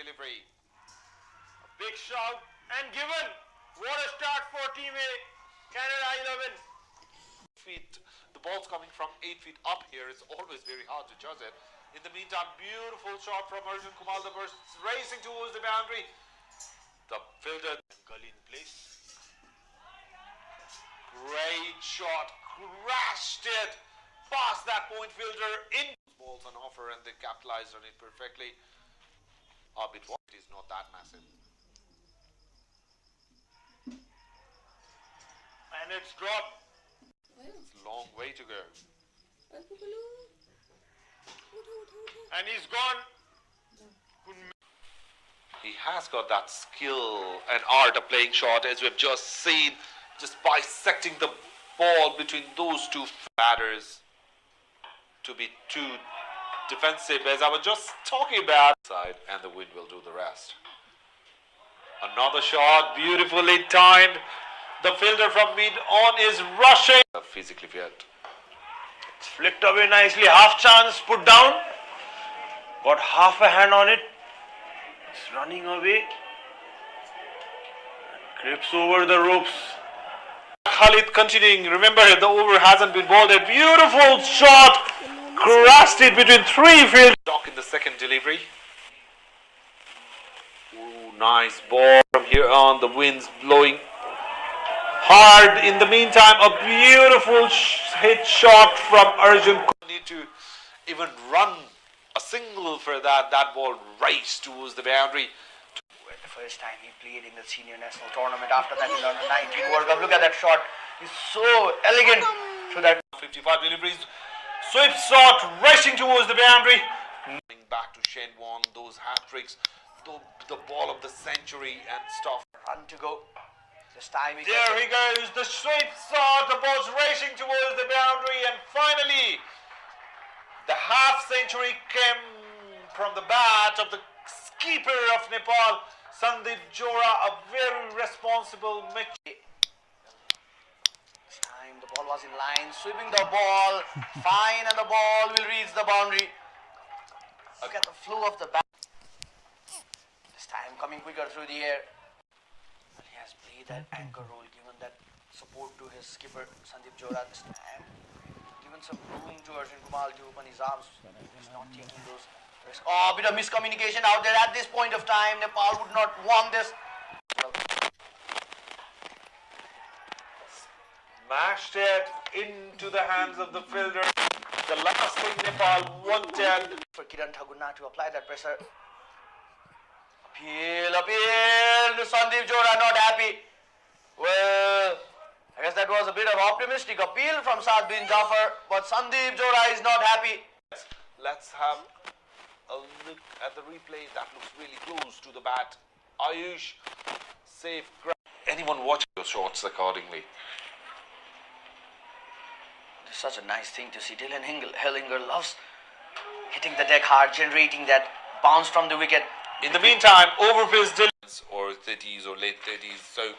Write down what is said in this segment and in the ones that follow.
delivery. A big shout and given. What a start for Team A. Canada 11. Feet. The ball's coming from 8 feet up here. It's always very hard to judge it. In the meantime, beautiful shot from Arjun Kumar. The burst racing towards the boundary. The fielder in place. Great shot. Crashed it past that point fielder. In balls on offer and they capitalized on it perfectly. It is not that massive. And it's dropped. It's a long way to go. And he's gone. He has got that skill and art of playing short, as we've just seen, just bisecting the ball between those two batters to be too defensive, as I was just talking about. Side, and the wind will do the rest. Another shot, beautifully timed. The fielder from mid-on is rushing. Physically fit. It's flicked away nicely. Half chance put down. Got half a hand on it. It's running away. Grips over the ropes. Khalid continuing. Remember, the over hasn't been bowled. A beautiful shot. Crashed it between three fielders. Dock in the second delivery. Ooh, nice ball. From here on, the wind's blowing hard. In the meantime, a beautiful hit shot from Arjun. Need to even run a single for that. That ball raced towards the boundary. The first time he played in the senior national tournament, after that in the under-19 World Cup. Look at that shot. He's so elegant through that. 55 deliveries. Sweep shot racing towards the boundary. Coming back to Shen Won, those hat-tricks, the ball of the century and stuff. Run to go. This time there he goes, the sweep shot, the ball's racing towards the boundary, and finally the half century came from the bat of the keeper of Nepal, Sandeep Johra, a very responsible match. This time the ball was in line, sweeping the ball, fine, and the ball will reach the boundary. Look at the flow of the bat. This time coming quicker through the air. He has played that anchor role, given that support to his skipper Sandeep Johra this time. Given some room to Arjun Kumar to open his arms. He's not taking those risks. Oh, a bit of miscommunication out there at this point of time. Nepal would not want this. Smashed it into the hands of the fielder. The last thing Nepal wanted. For Kiran Thagunna to apply that pressure. Appeal. Sandeep Johra not happy. Well, I guess that was a bit of optimistic appeal from Saad bin Jafar, but Sandeep Johra is not happy. Let's have a look at the replay. That looks really close to the bat. Ayush, safe grab. Anyone watching your shots accordingly? It's such a nice thing to see. Dylan Hellinger loves hitting the deck hard, generating that bounce from the wicket. In the meantime, overpaced Dylan, or 30s or late 30s, so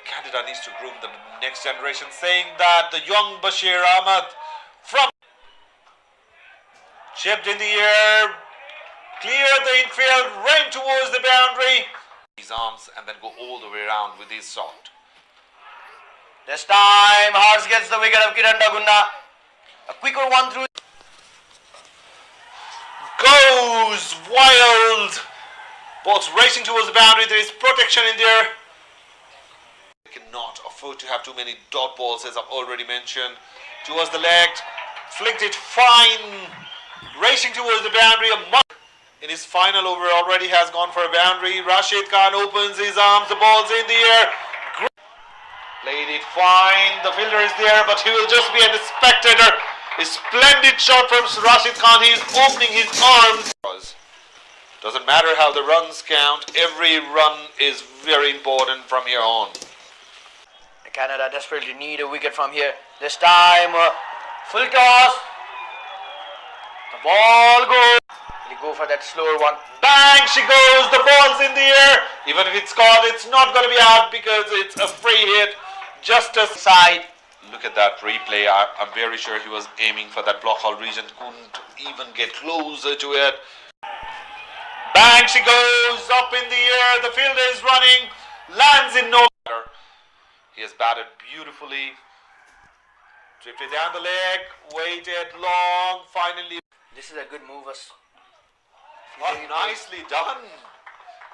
Canada needs to groom the next generation, saying that the young Bashir Ahmed from chipped in the air, cleared the infield, ran towards the boundary. His arms and then go all the way around with his shot. This time, Hars gets the wicket of Kiran Thagunna. A quicker one through. Goes wild. Ball's racing towards the boundary. There is protection in there. They cannot afford to have too many dot balls, as I've already mentioned. Towards the leg, flicked it fine. Racing towards the boundary. In his final over already has gone for a boundary. Rashid Khan opens his arms. The ball's in the air. Played it fine. The fielder is there, but he will just be a spectator. A splendid shot from Rashid Khan. He is opening his arms. Doesn't matter how the runs count. Every run is very important from here on. Canada desperately need a wicket from here. This time, full toss. The ball goes. Will he go for that slower one? Bang! She goes. The ball's in the air. Even if it's caught, it's not going to be out because it's a free hit. Just aside. Look at that replay. I'm very sure he was aiming for that block hole region. Couldn't even get closer to it. Bang, she goes up in the air. The fielder is running, lands in no. He has batted beautifully. Drifted down the leg, waited long, finally. This is a good move. Nicely done.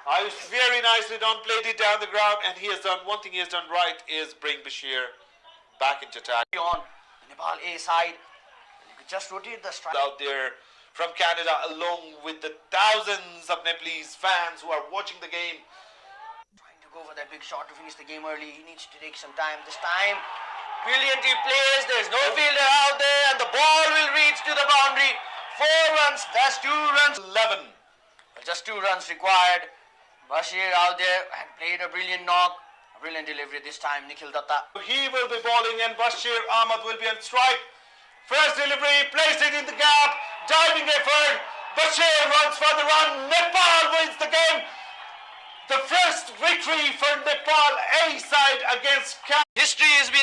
I was very nicely done. Played it down the ground, and he has done one thing he has done right is bring Bashir back into attack. On the Nepal A side, you could just rotate the strike. Out there from Canada, along with the thousands of Nepalese fans who are watching the game. Trying to go for that big shot to finish the game early. He needs to take some time. This time, brilliantly placed. There's no fielder out there, and the ball will reach to the boundary. 4 runs. That's 2 runs. 11. Just 2 runs required. Bashir out there had played a brilliant knock. A brilliant delivery this time. Nikhil Datta. He will be bowling, and Bashir Ahmed will be on strike. First delivery, placed it in the gap. Diving effort. Bashir runs for the run. Nepal wins the game. The first victory for Nepal A side against Canada. History is